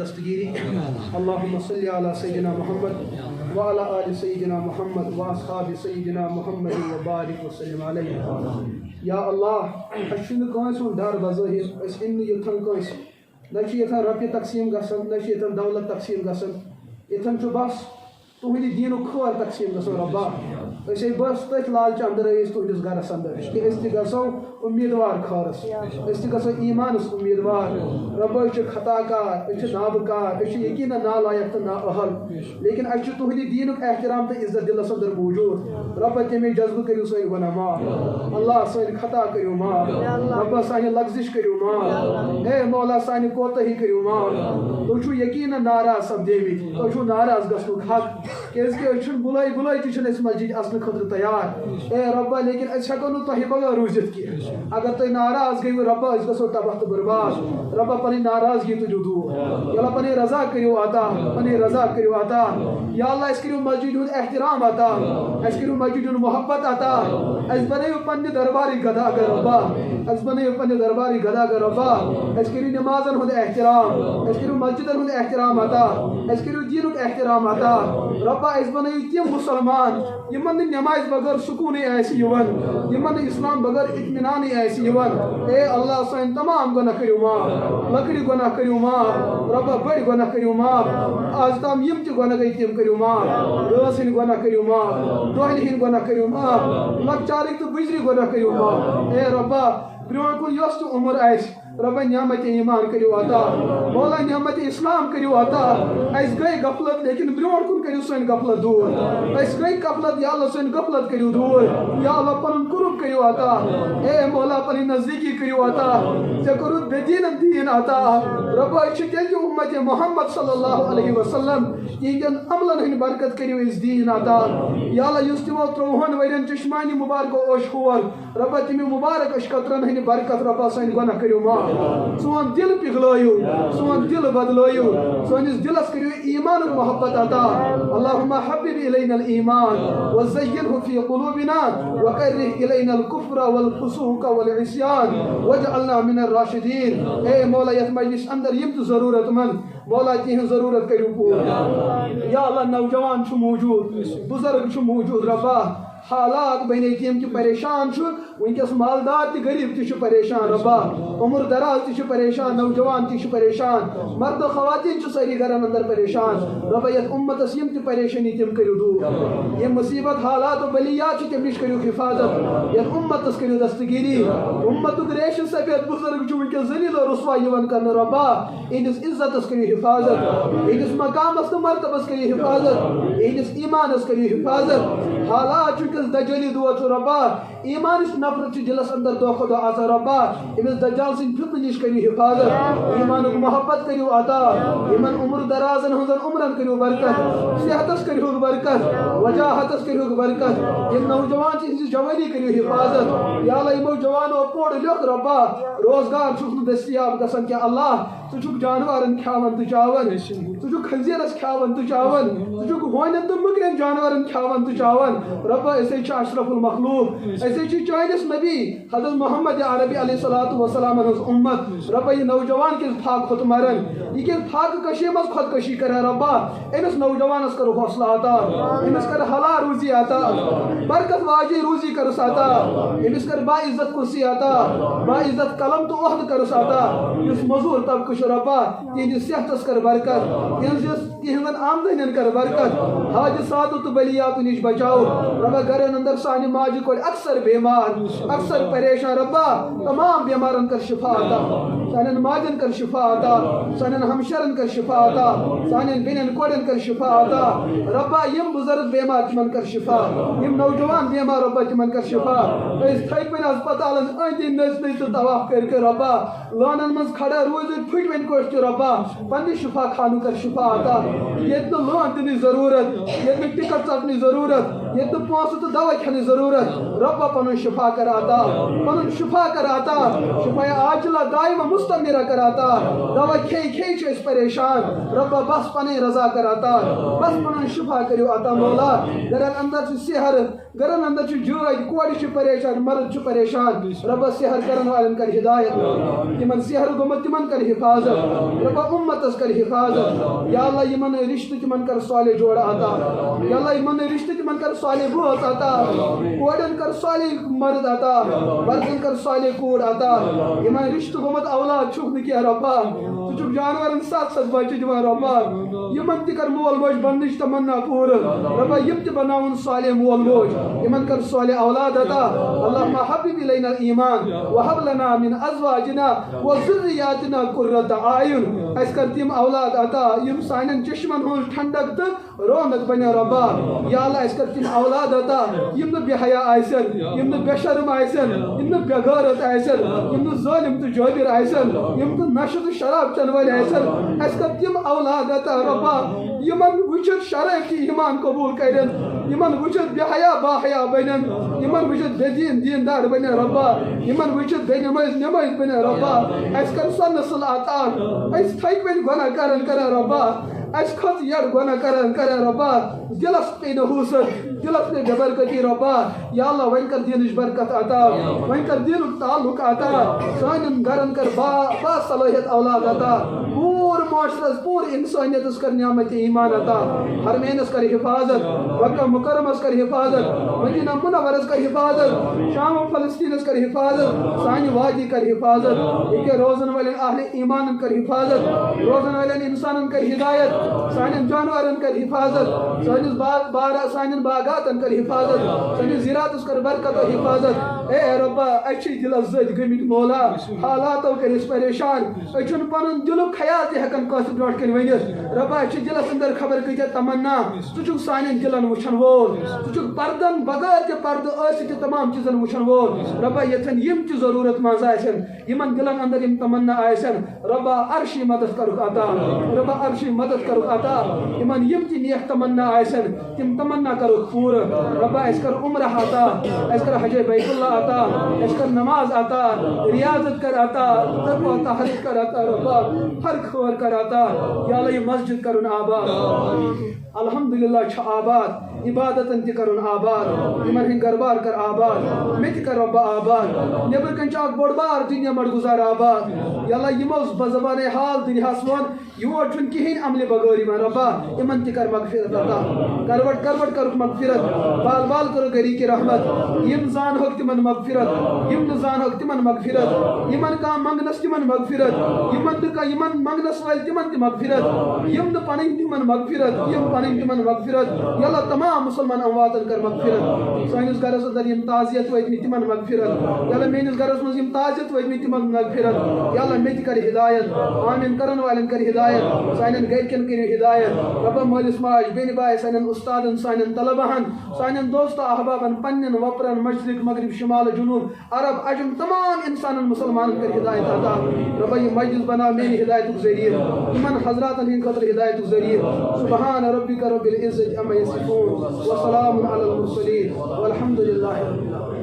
دستگیری اللہم صلی علی سیدنا محمد وعلی آل سیدنا محمد واصحاب سیدنا محمد وبارک وسلم علیہ یا اللہ اس چھنہ کانس ہن ڈر بظاہر اس ان یتھن کانس نہ چھ یتھن رۄپیہِ تقسیم گژھان نہ چھ یتھن دولت تقسیم گژھان یتھن چھ بس تہندِ دیٖنُک خٲر تقسیم گژھان رۄبا أسۍ ہے بس تٔتھۍ لالچہِ اندر أسۍ تُہندِس گرس اندر کہ أسۍ تہِ گژھو امیدوار خٲرس أسۍ تہِ گژھو ایمانس امیدوار رۄبا أسۍ چھِ خطا کار أسۍ چھِ نابکار أسۍ چھِ یقیٖناً نالایق تہٕ نااہل لیکن اَسہِ چھُ تُہندِ دیٖنُک احترام تہٕ عزت دلس اندر موٗجوٗد رۄبا تَمے جذبہٕ کٔرِو سٲنۍ گۄناہ معاف اللہ سٲنۍ خطا کٔرِو معاف رۄبا سانہِ لفظِش کٔرِو معاف اے مولا سانہِ کوتاہی کٔرِو معاف تُہۍ چھُو یقیٖناً ناراض سپدیمٕتۍ تۄہہِ چھُو ناراض گژھنُک حق کیازکہِ أسۍ چھِنہٕ بُلٲے تہِ چھِنہٕ أسۍ مسجد اژنہٕ خٲطرٕ تیار اے رۄبا لیکن أسۍ ہٮ۪کو نہٕ تۄہہِ بغٲر روٗزِتھ کینٛہہ اگر تُہۍ ناراض گٔیوٕ رۄبا أسۍ گژھو تباہ تہٕ برباد رۄبا پنٕنۍ ناراضگی تُلِو دوٗر یا اللہ پنٕنۍ رضا کٔرِو عطا پنٕنۍ رضا کٔرِو عطا یا اللہ اَسہِ کٔرِو مسجد ہُنٛد احترام عطا اَسہِ کٔرِو مسجد ہُنٛد محبت عطا اَسہِ بنٲیِو پننہِ دربارٕکۍ گداگر رۄبا اَسہِ بنٲیِو پننہِ دربارٕکۍ گداگر رۄبا اَسہِ کٔرِو نمازن ہُنٛد احترام اَسہِ کٔرِو مسجدن ہُنٛد احترام عطا اَسہِ کٔرِو دیٖنُک احترام عطا رۄبا اَسہِ بنٲیِو تِم مُسلمان یِمن نہٕ نٮ۪مازِ بغٲر سکوٗنٕے آسہِ یِوان یِمن نہٕ اسلام بغٲر اطمینانٕے آسہِ یِوان اے اللہ سٲنۍ تمام گۄناہ کٔرِو معاف لۄکٕٹۍ گۄناہ کٔرِو معاف رۄبا بٔڑۍ گۄناہ کٔرِو معاف آز تام یِم تہِ گۄناہ گٔے تِم کٔرِو معاف رٲژ ہٕنٛدۍ گۄناہ کٔرِو معاف دۄہلہِ ہٕنٛدۍ گۄناہ کٔرِو معاف لۄکچارٕکۍ تہٕ بٕجرِ گۄناہ کٔرِو معاف اے رۄبا برٛونٛٹھ کُن یۄس تہِ عُمر آسہِ رۄبا نعمتِ ایمان کٔرِو عطا مولا نعمتِ اسلام کٔرِو عطا اَسہِ گٔے غفلت لیکن برٛونٛٹھ کُن کٔرِو سٲنۍ غفلت دوٗر أسۍ گٔے غفلت یا اللہ سٲنۍ غفلت کٔرِو دوٗر یا اللہ پنُن قُرب کٔرِو عطا اے مولا پنٕنۍ نزدیٖکی کٔرِو عطا ژےٚ کوٚرُتھ بے دیٖنن دیٖن عطا رۄبا أسۍ چھِ تیٚلہِ تہِ اُمتِ محمد صلی اللہ علیہ وسلم تِہنٛدٮ۪ن عملن ہٕنٛدۍ برکت کٔرِو أسۍ دیٖن عطا یا اللہ یُس تِمو 30 ؤرین چشمانہِ مُبارکو اوٚش ہور رۄبا تِمہِ مُبارک أچھ قطرن ہٕنٛدِ برکت رۄبا سٲنۍ گۄناہ کٔرِو معاف سون دل پِگلٲیِو سون دل بدلٲیِو سٲنِس دلس کٔرِو ایٖمانُک محبت عطا اللہُمہ حبِّب اِلینا الایٖمان وزینہ فی قلوٗبنا وکرہ الینا الکفر والفسوق والعصیان واجعلنا من الراشدین اے مولا یتھ مجلس اندر یِم تہِ ضروٗرت منٛد مولا تِہنٛز ضروٗرت کٔرِو پوٗرٕ یا اللہ نوجوان چھُ موٗجوٗد بُزرگ چھُ موٗجوٗد رۄبا حالات بنے تِم تہِ پریشان چھُ وٕنکٮ۪س مالدار تہِ غریٖب تہِ چھُ پریشان رۄبا عمر دراز تہِ چھُ پریشان نوجوان تہِ چھُ پریشان مرد خواتیٖن چھِ سٲری گرن اندر پریشان رۄبا یتھ اُمتس یِم تہِ پریشٲنی تِم کٔرِو دوٗر یِم مُصیبت حالات و بلیات چھِ تمہِ نِش کٔرِو حفاظت یتھ اُمتس کٔرِو دستگیری اُمتُک ریشہِ سفید بُزرگ چھُ وٕنکٮ۪س ذلیٖل و رُسوا یِوان کرنہٕ رۄبا یِہنٛدِس عزتس کٔرِو حفاظت یِہنٛدِس مقامس تہٕ مرتبس کٔرِو حفاظت یِہنٛدِس ایٖمانس کٔرِو حفاظت حالات چھُ وٕنکٮ۪س دجٲلی دور چھُ رۄبا ایٖمانٕچ نفرت چھِ دلس اندر دۄہ کھۄتہٕ دۄہ آسان رۄبا أمِس دجال سٕنٛدِ فتنہٕ نِش کٔرِو حفاظت ایٖمانُک محبت کٔرِو عطا یِمن عمر درازن ہٕنٛزن عمرن کٔرِو برکت صحتس کٔرۍہوکھ برکت وجاہتس کٔرۍہوکھ برکت یِم نوجوان چھِ یِہنٛزِ جوٲنی کٔرِو حفاظت یا اللہ یِمو جوانو پوٚر لیوٚکھ رۄبا روزگار چھُکھ نہٕ دٔستیاب گژھان کینٛہہ اللہ ژٕ چھُکھ جانورن کھیاون تہٕ چاون ژٕ چھُکھ خنزیرس کھیاون تہٕ چاون ژٕ چھُکھ ہونٮ۪ن تہٕ مٔکرٮ۪ن جانورن کھیاون تہٕ چاون رۄبا أسۍ ہے چھِ اشرف المخلوق أسۍ ہے چھِ چٲنِس نبی حضرت محمد عربی علیہ الصلوۃ والسلام ہٕنٛز اُمت رۄبا یہِ نوجوان کِس پھاکہٕ کھۄتہٕ مرن یہِ کِس پھاکہٕ کٔشیٖرِ منٛز خۄدکٔشی کرِ رۄبا أمِس نوجوانس کر حوصلہٕ عطا أمِس کر حلال روزی عطا برکت واجے روزی کرُس عطا أمِس کر با عزت کرسی عطا با عزت قلم تہٕ عہدٕ کرُس عطا یُس موٚزوٗر طبقہٕ چھُ رۄبا تِہنٛدِس صحتس کر برکت تِہنٛزن آمدنین کر برکت حادثاتو تہٕ بلیاتو نِش بچاو رۄبا گرن اندر سانہِ ماجہِ کورِ اکثر بیمار اکثر پریشان رۄبا تمام بیمارن کر شفا عطا سانٮ۪ن ماجن کر شفا عطا سانٮ۪ن ہمشرن کر شفا عطا سانٮ۪ن بیٚنٮ۪ن کورٮ۪ن کر شفا عطا رۄبا یِم بُزرگ بیمار تِمن کر شفا یِم نوجوان بیمار رۄبا تِمن کر شفا أسۍ تھٔکۍ وۄنۍ ہسپتالن أنٛدۍ أنٛدۍ نٔژ نٔژ تہٕ طواف کٔرۍ رۄبا لٲنن منٛز کھڑا روٗزِتھ پھٕٹۍ وۄنۍ کوٚٹھۍ تہِ رۄبا پننہِ شفا خانُک کر شفا عطا ییٚتہِ نہٕ لٲن دِنٕچ ضروٗرت ییٚتہِ نہٕ ٹکٹ ژٹنٕچ ضروٗرت ییٚتہِ نہٕ پونٛسہٕ تہٕ دوا کھٮ۪نٕچ ضروٗرت رۄبا پنُن شفا کر عطا پنُن شفا کر عطا شفایا عاجلہ دائمہ مستمرہ کر عطا دوا کھیٚیہِ کھیٚیہِ چھِ أسۍ پریشان رۄبا بس پنٕنۍ رضا کر عطا بس پنُن شفا کٔرِو عطا مولا گرن اندر چھِ سحر گرن اندر چھِ جٲدۍ کورِ چھِ پریشان مرد چھُ پریشان رۄبا سحر کرن والٮ۪ن کر ہدایت تِمن سحر گوٚمُت تِمن کر حفاظت حفاظت ربا امتس کر حفاظت یا اللہ یمن رشتہ تمن کر صالح جوڑ عطا یا اللہ یمن رشتہ تمن کر صالح بوت عطا کوڑن کر صالح مرد عطا مردن کر صالح کوڑ عطا یمن رشتہ گومت اولاد چھک نہ کینٛہہ ربا ژٕ چھُکھ جانورن سَتھ سَتھ بچہِ دِوان ربا یمن تہِ کر مول موج بننٕچ تمنا پوٗرٕ ربا یم تہِ بناوُن صالح مول موج یمن کر صالح اولاد عطا اللهم حبب الینا الایمان وهب لنا من ازواجنا وذریاتنا قرۃ اعین اس کر تم اولاد عطا یم سانن چشمن ہنٛز ٹھنڈک تہٕ رونق بنیا ربا یا اللہ اس کر تم اولاد عطا یم نہٕ بے حیا آسن یم نہٕ بے شرم آسن یم نہٕ بے غیرت آسن یم نہٕ ظالم تہٕ جٲبر آسن یم نہٕ نشہ تہٕ شراب چٮ۪ن وٲلۍ آسن اس کر تم اولاد عطا ربا یمن وچھِتھ شرعی ایمان قبول کرن یمن وچھِتھ بے حیا با حیا بنن یمن وچھِتھ بے دین دیندار بنن ربا یمن وچھِتھ بے نماز نماز بنن ربا اس کر سۄ نسل عطا اس تھکہِ وۄنۍ گۄناہ کرن ربا اس کھژ یڑ گۄناہ کرن ربا دلس پے نہٕ حوصلہٕ دلس پے بے برکتی ربا یا اللہ وۄنۍ کر دینٕچ برکت عطا وۄنۍ کر دینُک تعلق عطا سانٮ۪ن گرن کر با صلٲحیت اولاد عطا پوٗرٕ معاشرس پوٗرٕ انسانیتس کر نعمت ایمان عطا حرمینس کر حفاظت مکہ مکرمس کر حفاظت مدینہ منورس کر حفاظت شام و فلسطینس کر حفاظت سانہِ وادی کر حفاظت ییٚکیٛاہ روزن والٮ۪ن اہلِ ایمانن کر حفاظت روزن والٮ۪ن انسانن کر ہدایت سانٮ۪ن جانورن کر حفاظت سانٮ۪ن باغاتن کر حفاظت سٲنِس زِراعتس کر برکت و حفاظت اے ربا اَسہِ چھِ دلس زٔدۍ گٔمٕتۍ مولا حالاتو کٔرۍ أسۍ پریشان أسۍ چھُنہٕ پنُن دلُک خیال تہِ ہٮ۪کان کٲنٛسہِ برونٛٹھ کَنۍ ؤنِتھ ربا اَسہِ چھِ دلس انٛدر خبر کۭتیاہ تمنا ژٕ چھُکھ سانٮ۪ن دلن وٕچھن وول ژٕ چھُکھ پردن بغٲر تہِ پردٕ ٲسِتھ تہِ تمام چیٖزن وٕچھن وول ربا ییٚتھٮ۪ن یِم تہِ ضروٗرت منٛز آسن یِمن دلن انٛدر یِم تمنا آسن ربا عرشی مدد کرُکھ عطا ربا عرشی مدد کرُکھ عطا یِمن یِم تہِ نیک تمنا آسن تِم تمنا کرُکھ پوٗرٕ ربا اَسہِ کر عمرہ عطا اَسہِ کر حجے بیت اللہ عطا اَسہِ کر نماز عطا ریاضت کر عطا تقویٰ تحریک کر عطا ربا ہر خور کر عطا یا اللہ یہ مسجد کرن آباد الحمدللہ چھ آباد عبادتن تہِ کرن آباد یمن ہٕنٛدۍ گربار کر آباد مےٚ تہِ کر ربا آباد نیٚبرٕ کَنۍ چھُ اکھ بوٚڑ بار دُنیا مڑ گُزار آباد یا اللہ یِمو بزبانے حال دُنیاہس ووٚن یور چھُنہٕ کِہیٖنۍ عملہِ بغٲر یِوان ربا یِمن تہِ کر مغفرت عطا کروٹ کرُکھ مغفرت بال بال کرُکھ گھرِکی رحمت یِم زانہوکھ تِمن مغفرت یِم نہٕ زانہوکھ تِمن مغفرت یِمن کانٛہہ منٛگنس تِمن مغفرت یِمن منٛگنس وٲلۍ تِمن تہِ مغفرت یِم نہٕ پنٕنۍ تِمن مغفرت یِم پنٕنۍ تِمن مغفرت یا اللہ تمام مسلمان امواتن کر مغفرت سٲنِس گرس انٛدر یِم تعزیت وٲتمٕتۍ تِمن مغفرت یا اللہ میٲنِس گرس منٛز یِم تعزیت وٲتمٕتۍ تِمن مغفرت یا اللہ مےٚ تہِ کر ہدایت آمین کرن والٮ۪ن کر ہدایت سانٮ۪ن گرِکٮ۪ن کٔرِو ہدایت ربا مٲلِس ماجہِ بیٚنہِ باے سانٮ۪ن اُستادن سانٮ۪ن طلباہن سانٮ۪ن دوستو احبابن پننٮ۪ن وۄپرن مشرق مغرب شمال جنوب عرب عجم تمام انسانن مسلمانن کر ہدایت عطا ربا یہ مسجد بناو میانہِ ہدایتُک ذریعہ یِمن حضراتن ہٕنٛدِ خٲطرٕ ہدایتُک ذریعہ سبحان ربک رب العزة عما یصفون وسلام علی المرسلین والحمد للہ رب العالمین.